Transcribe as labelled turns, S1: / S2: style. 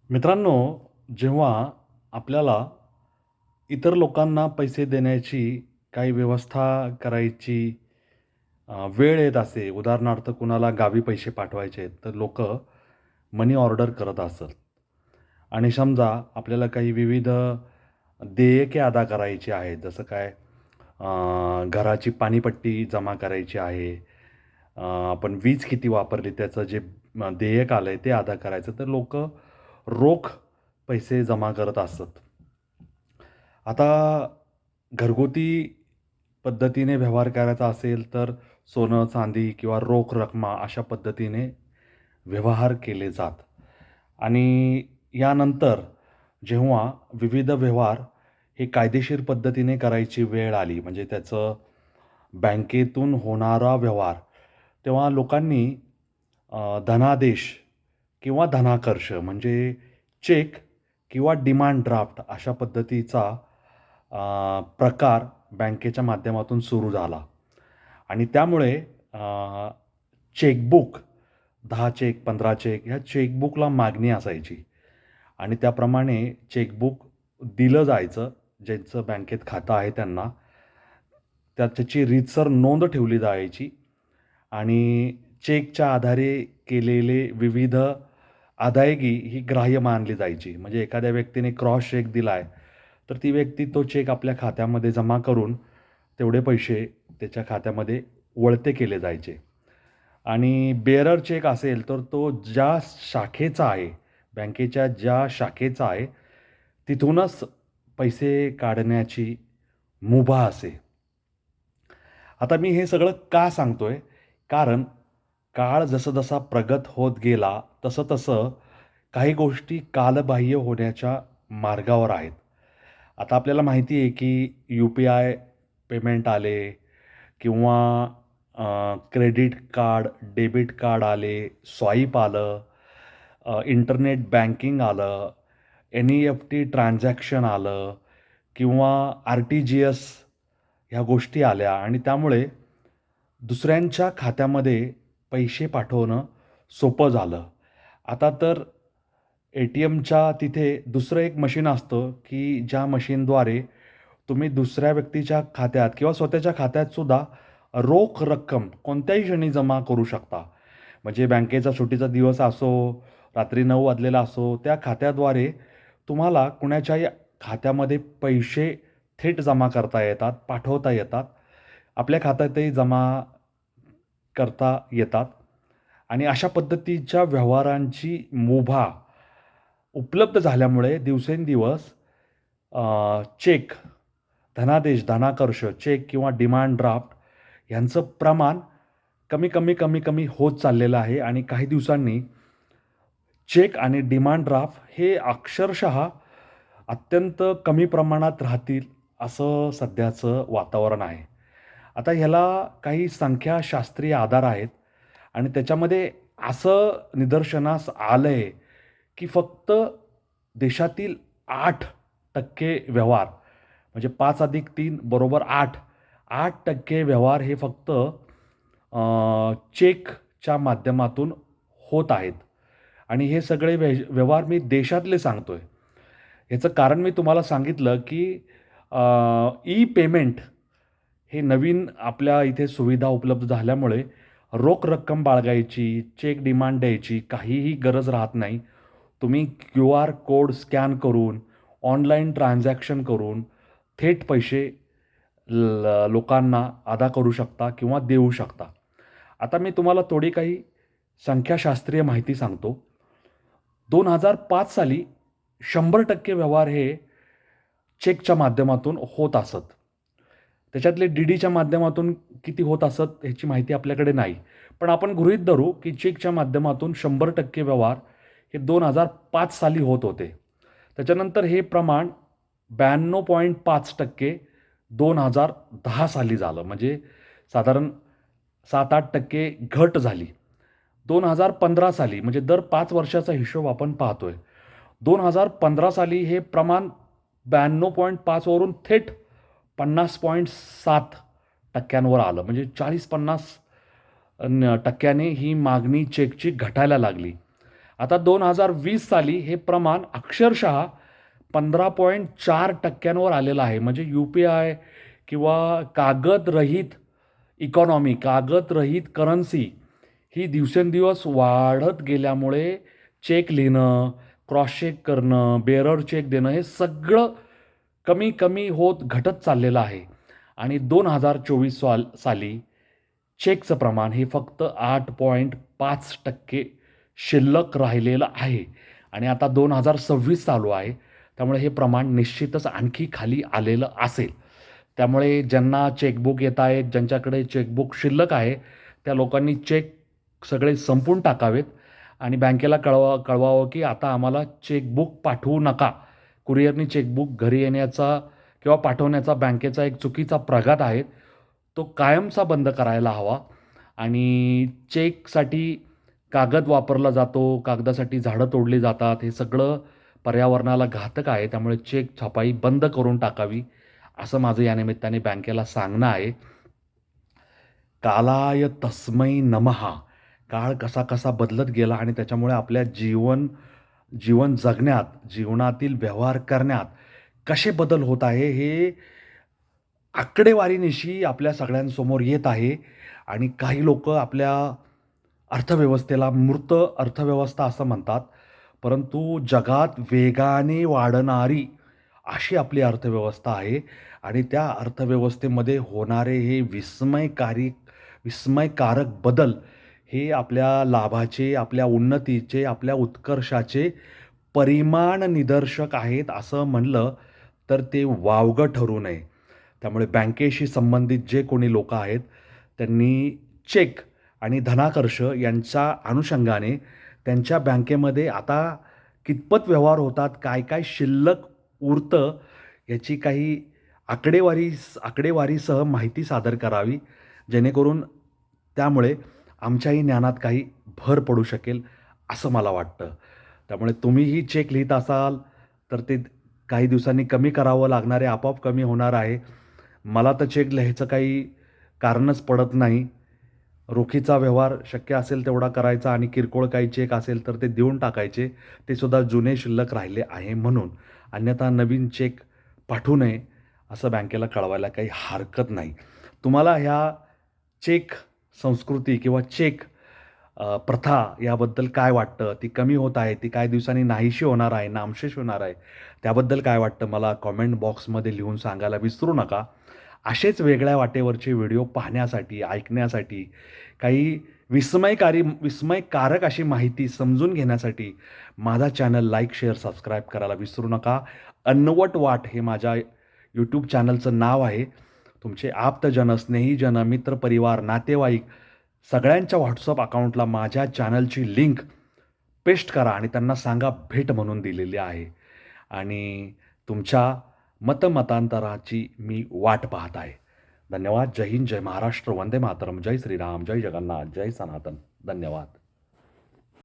S1: मित्रांनो, जेव्हा आपल्याला इतर लोकांना पैसे देण्याची काही व्यवस्था करायची वेळ येत असे, उदाहरणार्थ कुणाला गावी पैसे पाठवायचे आहेत, तर लोकं मनी ऑर्डर करत असत आणि समजा आपल्याला काही विविध देयके अदा करायची आहेत, जसं काय घराची पाणीपट्टी जमा करायची आहे, आपण वीज किती वापरली त्याचं जे देयक आलंय ते अदा करायचं, तर लोकं रोख पैसे जमा करत असत. आता घरगुती पद्धतीने व्यवहार करायचा असेल, तर सोनं, चांदी किंवा रोख रकमा अशा पद्धतीने व्यवहार केले जात. आणि यानंतर जेव्हा विविध व्यवहार हे कायदेशीर पद्धतीने करायची वेळ आली, म्हणजे त्याचं बँकेतून होणारा व्यवहार, तेव्हा लोकांनी धनादेश किंवा धनाकर्ष म्हणजे चेक किंवा डिमांड ड्राफ्ट अशा पद्धतीचा प्रकार बँकेच्या माध्यमातून सुरू झाला आणि त्यामुळे चेकबुक 10 चेक, 15 चेक ह्या चेकबुकला मागणी असायची आणि त्याप्रमाणे चेकबुक दिलं जायचं. ज्यांचं बँकेत खातं आहे त्यांना. त्याची रीतसर नोंद ठेवली जायची आणि चेकच्या आधारे केलेले विविध अदायगी ही ग्राह्य मानली जायची. म्हणजे एखाद्या व्यक्तीने क्रॉस चेक दिलाय, तर ती व्यक्ती तो चेक आपल्या खात्यामध्ये जमा करून तेवढे पैसे त्याच्या खात्यामध्ये वळते केले जायचे. आणि बेअरर चेक असेल, तर तो ज्या शाखेचा आहे, बँकेच्या ज्या शाखेचा आहे, तिथूनच पैसे काढण्याची मुभा असे. आता मी हे सगळं का सांगतोय? कारण काळ जसा प्रगत होत गेला, तसं काही गोष्टी कालबाह्य होण्याच्या मार्गावर आहेत. आता आपल्याला माहिती आहे, की यू-पी-आय पेमेंट आले किंवा क्रेडिट कार्ड, डेबिट कार्ड आले, स्वाईप आलं, इंटरनेट बँकिंग आलं, एन-ई-एफ-टी ट्रान्झॅक्शन आलं किंवा आर-टी-जी-एस ह्या गोष्टी आल्या आणि त्यामुळे दुसऱ्यांच्या खात्यामध्ये पैसे पाठवणं सोपं झालं. आता तर ए-टी-एमच्या तिथे दुसरं एक मशीन असतं, की ज्या मशीनद्वारे तुम्ही दुसऱ्या व्यक्तीच्या खात्यात किंवा स्वतःच्या खात्यात सुद्धा रोख रक्कम कोणत्याही क्षणी जमा करू शकता. म्हणजे बँकेचा सुट्टीचा दिवस असो, रात्री 9 वाजलेला असो, त्या खात्याद्वारे तुम्हाला कुणाच्याही खात्यामध्ये पैसे थेट जमा करता येतात, पाठवता येतात. आपल्या खात्यातही जमा करता येतात आणि अशा पद्धतीच्या व्यवहारांची मुभा उपलब्ध झाल्यामुळे दिवसेंदिवस चेक, धनादेश, धनाकर्ष, चेक किंवा डिमांड ड्राफ्ट ह्यांचं प्रमाण कमी होत चाललेलं आहे आणि काही दिवसांनी चेक आणि डिमांड ड्राफ्ट हे अक्षरशः अत्यंत कमी प्रमाणात राहतील, असं सध्याचं वातावरण आहे. आता ह्याला काही संख्याशास्त्रीय आधार आहेत आणि त्याच्यामध्ये असं निदर्शनास आलंय, की फक्त देशातील 8% व्यवहार म्हणजे 5+3 = 8. 8% व्यवहार हे फक्त चेकच्या माध्यमातून होत आहेत आणि हे सगळे व्यवहार मी देशातले सांगतोय. याचं कारण मी तुम्हाला सांगितलं, की ई-पेमेंट हे नवीन आपल्या इथे सुविधा उपलब्ध झाल्यामुळे रोख रक्कम बाळगायची, चेक डिमांड द्यायची काहीही गरज राहत नाही. तुम्ही क्यूआर कोड स्कॅन करून, ऑनलाईन ट्रान्झॅक्शन करून थेट पैसे लोकांना अदा करू शकता किंवा देऊ शकता. आता मी तुम्हाला थोडी काही संख्याशास्त्रीय माहिती सांगतो. 2005 साली 100% व्यवहार हे चेकच्या माध्यमातून होत असत. त्याच्यातले डी-डीच्या माध्यमातून किती होत असत ह्याची माहिती आपल्याकडे नाही. पण आपण गृहीत धरू, की चेकच्या माध्यमातून 100% व्यवहार हे 2005 साली होत होते. त्याच्यानंतर हे प्रमाण 92.5% 2010 साली झालं. म्हणजे साधारण 7-8% घट झाली. 2015 साली म्हणजे दर 5 वर्षाचा हिशोब आपण पाहतोय. 2015 साली हे प्रमाण 92.5 वरून थेट 50.7% आलं. म्हणजे 40-50 टक्क्याने ही मागणी चेकची घटायला लागली. आता 2020 साली हे प्रमाण अक्षरशः 15.4% आलेलं आहे. म्हणजे UPI किंवा कागदरहित इकॉनॉमी, कागदरहित करन्सी ही दिवसेंदिवस वाढत गेल्यामुळे चेक लिहिणं, क्रॉस चेक करणं, बेअरर चेक देणं हे सगळं कमी कमी होत घटत चाललेलं आहे. आणि 2024 साली चेकचं प्रमाण हे फक्त 8.5% शिल्लक राहिलेलं आहे. आणि आता 2026 चालू आहे. त्यामुळे हे प्रमाण निश्चितच आणखी खाली आलेलं असेल. त्यामुळे ज्यांना चेकबुक येत आहेत, ज्यांच्याकडे चेकबुक शिल्लक आहे, त्या लोकांनी चेक सगळे संपवून टाकावेत आणि बँकेला कळवावं की आता आम्हाला चेकबुक पाठवू नका. कुरिअरनी चेकबुक घरी येण्याचा किंवा पाठवण्याचा बँकेचा एक चुकीचा प्रघात आहे. तो कायमचा बंद करायला हवा. आणि चेकसाठी कागद वापरला जातो, कागदासाठी झाडं तोडली जातात. हे सगळं पर्यावरणाला घातक आहे. त्यामुळे चेक छपाई बंद करून टाकावी, असं माझं या निमित्ताने बँकेला सांगणं आहे. कालाय तस्मै नमः. काळ कसा कसा बदलत गेला आणि त्याच्यामुळे आपल्या जीवन जगण्यात, जीवनातील व्यवहार करण्यात कसे बदल होत आहे हे आकडेवारीनिशी आपल्या सगळ्यांसमोर येत आहे. आणि काही लोकं आपल्या अर्थव्यवस्थेला मूर्त अर्थव्यवस्था असं म्हणतात. परंतु जगात वेगाने वाढणारी अशी आपली अर्थव्यवस्था आहे. आणि त्या अर्थव्यवस्थेमध्ये होणारे हे विस्मयकारक बदल हे आपल्या लाभाचे, आपल्या उन्नतीचे, आपल्या उत्कर्षाचे परिमाण निदर्शक आहेत असं म्हणलं तर ते वावगं ठरू नये. त्यामुळे बँकेशी संबंधित जे कोणी लोकं आहेत, त्यांनी चेक आणि धनाकर्ष यांच्या अनुषंगाने त्यांच्या बँकेमध्ये आता कितपत व्यवहार होतात, काय-काय शिल्लक उरतं, याची काही आकडेवारीसह माहिती सादर करावी, जेणेकरून त्यामुळे आमच्याही ज्ञानात काही भर पडू शकेल, असं मला वाटतं. त्यामुळे तुम्हीही चेक लिहीत असाल, तर ते काही दिवसांनी कमी करावं लागणार आहे, आपोआप कमी होणार आहे. मला तर चेक लिहायचं काही कारणच पडत नाही. रोखीचा व्यवहार शक्य असेल तेवढा करायचा आणि किरकोळ काही चेक असेल तर ते देऊन टाकायचे. ते सुद्धा जुने शिल्लक राहिले आहे म्हणून. अन्यथा नवीन चेक पाठवू नये, असं बँकेला कळवायला काही हरकत नाही. तुम्हाला ह्या चेक संस्कृती किंवा चेक प्रथा याबद्दल काय वाटतं? ती कमी होत आहे, ती काही दिवसांनी नाहीशी होणार आहे, नामशेष होणार आहे. त्याबद्दल काय वाटतं मला कॉमेंट बॉक्समध्ये लिहून सांगायला विसरू नका. असेच वेगळ्या वाटेवरचे व्हिडिओ पाहण्यासाठी, ऐकण्यासाठी, काही विस्मयकारक अशी माहिती समजून घेण्यासाठी माझा चॅनल लाईक, शेअर, सबस्क्राईब करायला विसरू नका. अन्नवट वाट हे माझ्या यूट्यूब चॅनलचं नाव आहे. तुमचे आप्तजन, स्नेहीजन, मित्रपरिवार, नातेवाईक सगळ्यांच्या WhatsApp अकाउंटला माझ्या चॅनलची लिंक पेस्ट करा आणि त्यांना सांगा भेट म्हणून दिलेली आहे. आणि तुमच्या मतमतांतराची मी वाट पाहत आहे. धन्यवाद. जय हिंद, जय महाराष्ट्र, वंदे मातरम, जय श्रीराम, जय जगन्नाथ, जय सनातन. धन्यवाद.